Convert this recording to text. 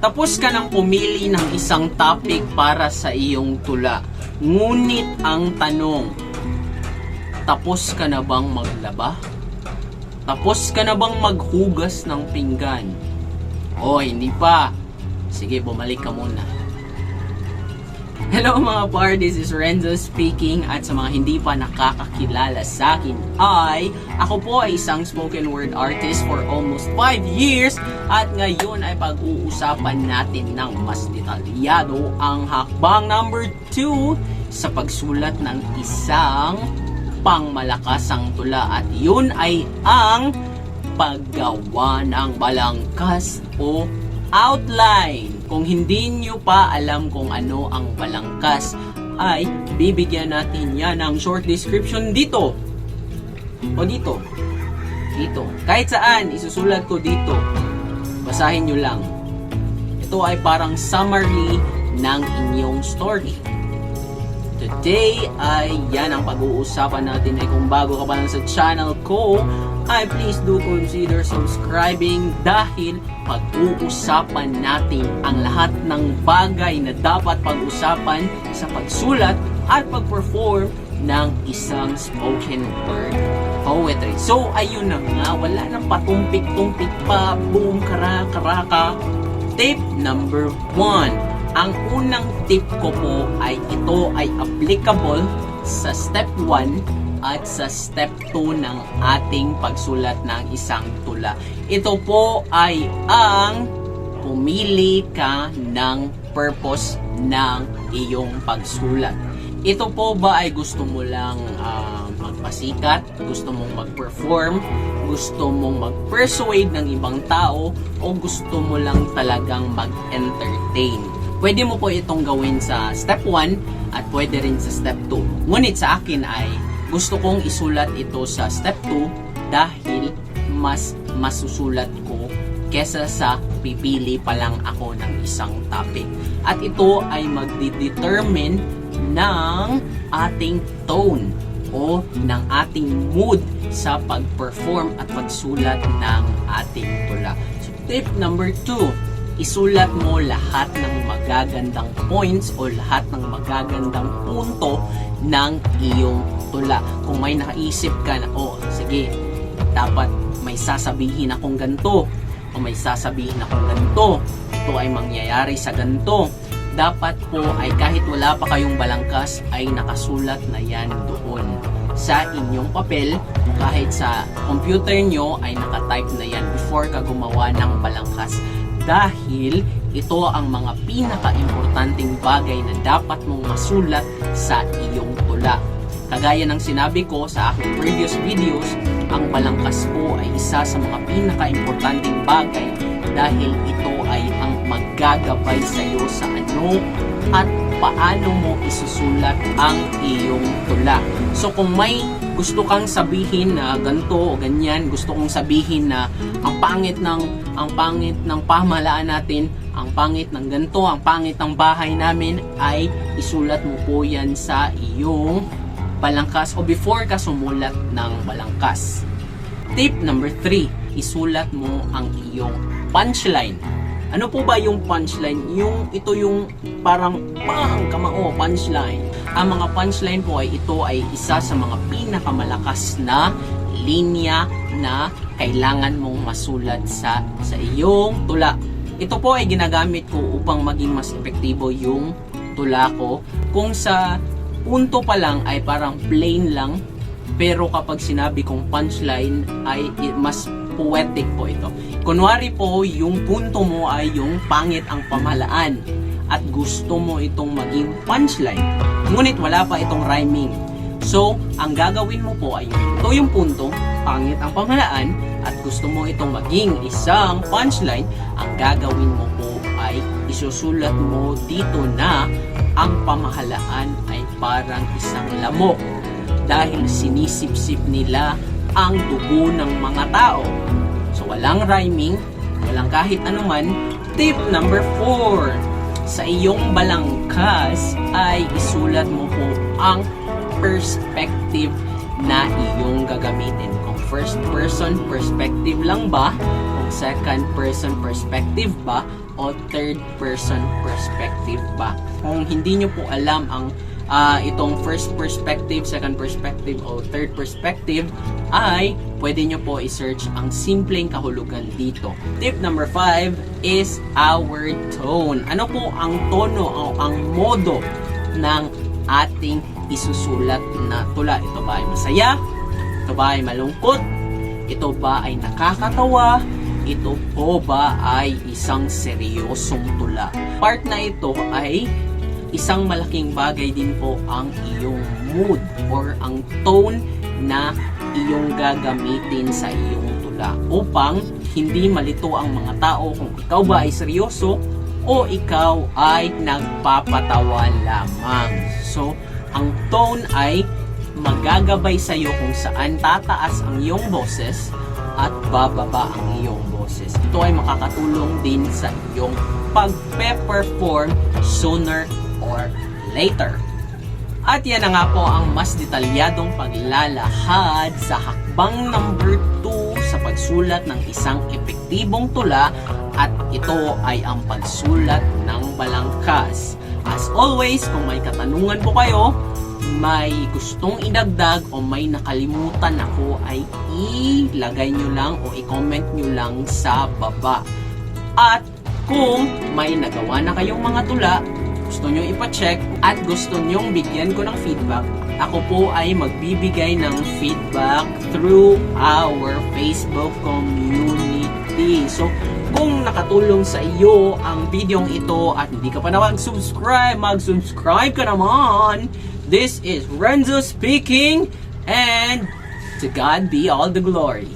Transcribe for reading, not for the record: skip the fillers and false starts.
Tapos ka nang pumili ng isang topic para sa iyong tula. Ngunit ang tanong, tapos ka na bang maglaba? Tapos ka na bang maghugas ng pinggan? O hindi pa. Sige, bumalik ka muna. Hello mga par, this is Renzo speaking, at sa mga hindi pa nakakakilala sa akin ako po ay isang spoken word artist for almost 5 years, at ngayon ay pag-uusapan natin ng mas detalyado ang hakbang number 2 sa pagsulat ng isang pangmalakasang tula, at yun ay ang paggawa ng balangkas o outline. Kung hindi nyo pa alam kung ano ang balangkas, ay bibigyan natin yan ng short description dito. O dito. Dito. Kahit saan, isusulat ko dito. Basahin nyo lang. Ito ay parang summary ng inyong story. Today ay yan ang pag-uusapan natin. Ay kung bago ka pa lang sa channel ko, ay please do consider subscribing, dahil pag-uusapan natin ang lahat ng bagay na dapat pag-usapan sa pagsulat at pag-perform ng isang spoken word poetry. So ayun na nga, wala nang patumpik-tumpik pa, boom, karaka. Tip number 1. Ang unang tip ko po ay ito ay applicable sa step 1 at sa step 2 ng ating pagsulat ng isang tula. Ito po ay ang pumili ka ng purpose ng iyong pagsulat. Ito po ba ay gusto mo lang magpasikat, gusto mong mag-perform, gusto mong mag-persuade ng ibang tao, o gusto mo lang talagang mag-entertain? Pwede mo po itong gawin sa step 1 at pwede rin sa step 2. Ngunit sa akin ay gusto kong isulat ito sa step 2 dahil mas masusulat ko kesa sa pipili pa lang ako ng isang topic. At ito ay magdedetermine ng ating tone o ng ating mood sa pag-perform at pagsulat ng ating tula. So tip number 2. Isulat mo lahat ng magagandang points o lahat ng magagandang punto ng iyong tula. Kung may nakaisip ka na, sige, dapat may sasabihin akong ganito, o may sasabihin akong ganito, ito ay mangyayari sa ganito, dapat po ay kahit wala pa kayong balangkas ay nakasulat na yan doon sa inyong papel. Kahit sa computer nyo ay nakatype na yan before ka gumawa ng balangkas. Dahil ito ang mga pinaka-importanting bagay na dapat mong masulat sa iyong tula. Kagaya ng sinabi ko sa aking previous videos, ang balangkas po ay isa sa mga pinaka-importanting bagay dahil ito ay ang maggagabay sa iyo sa ano at paano mo isusulat ang iyong tula. So kung may gusto kang sabihin na ganito o ganyan, gusto kong sabihin na ang pangit ng pamahalaan natin, ang pangit ng ganito, ang pangit ng bahay namin, ay isulat mo po yan sa iyong balangkas o before ka sumulat ng balangkas. Tip number 3, isulat mo ang iyong punchline. Ano po ba yung punchline? Ito yung parang kamao, punchline. Ang mga punchline po ay ito ay isa sa mga pinakamalakas na linya na kailangan mong masulat sa iyong tula. Ito po ay ginagamit ko upang maging mas epektibo yung tula ko. Kung sa punto pa lang ay parang plain lang, pero kapag sinabi kong punchline ay mas poetic po ito. Kunwari po, yung punto mo ay yung pangit ang pamahalaan at gusto mo itong maging punchline. Ngunit wala pa itong rhyming. So, ang gagawin mo po ay ito yung punto, pangit ang pamahalaan, at gusto mo itong maging isang punchline. Ang gagawin mo po ay isusulat mo dito na ang pamahalaan ay parang isang lamok dahil sinisip-sip nila ang dugo ng mga tao. So walang rhyming, walang kahit anuman. Tip number 4, sa iyong balangkas ay isulat mo po ang perspective na iyong gagamitin. Kung first person perspective lang ba, kung second person perspective ba, o third person perspective ba. Kung hindi nyo po alam ang itong first perspective, second perspective, o third perspective, ay pwede nyo po i-search ang simpleng kahulugan dito. Tip number 5 is our tone. Ano po ang tono o ang modo ng ating isusulat na tula? Ito ba ay masaya? Ito ba ay malungkot? Ito ba ay nakakatawa? Ito po ba ay isang seryosong tula? Part na ito ay isang malaking bagay din po ang iyong mood or ang tone na iyong gagamitin sa iyong tula upang hindi malito ang mga tao kung ikaw ba ay seryoso o ikaw ay nagpapatawa lamang. So, ang tone ay magagabay sa iyo kung saan tataas ang iyong boses at bababa ang iyong boses. Ito ay makakatulong din sa iyong pagpe-perform sooner or later. At yan na nga po ang mas detalyadong paglalahad sa hakbang number 2 sa pagsulat ng isang epektibong tula, at ito ay ang pagsulat ng balangkas. As always, kung may katanungan po kayo, may gustong idagdag o may nakalimutan ako, ay ilagay nyo lang o i-comment nyo lang sa baba. At kung may nagawa na kayong mga tula, gusto nyo ipacheck at gusto nyong bigyan ko ng feedback, ako po ay magbibigay ng feedback through our Facebook community. So, kung nakatulong sa iyo ang videong ito at hindi ka pa na mag-subscribe ka naman. This is Renzo speaking, and to God be all the glory.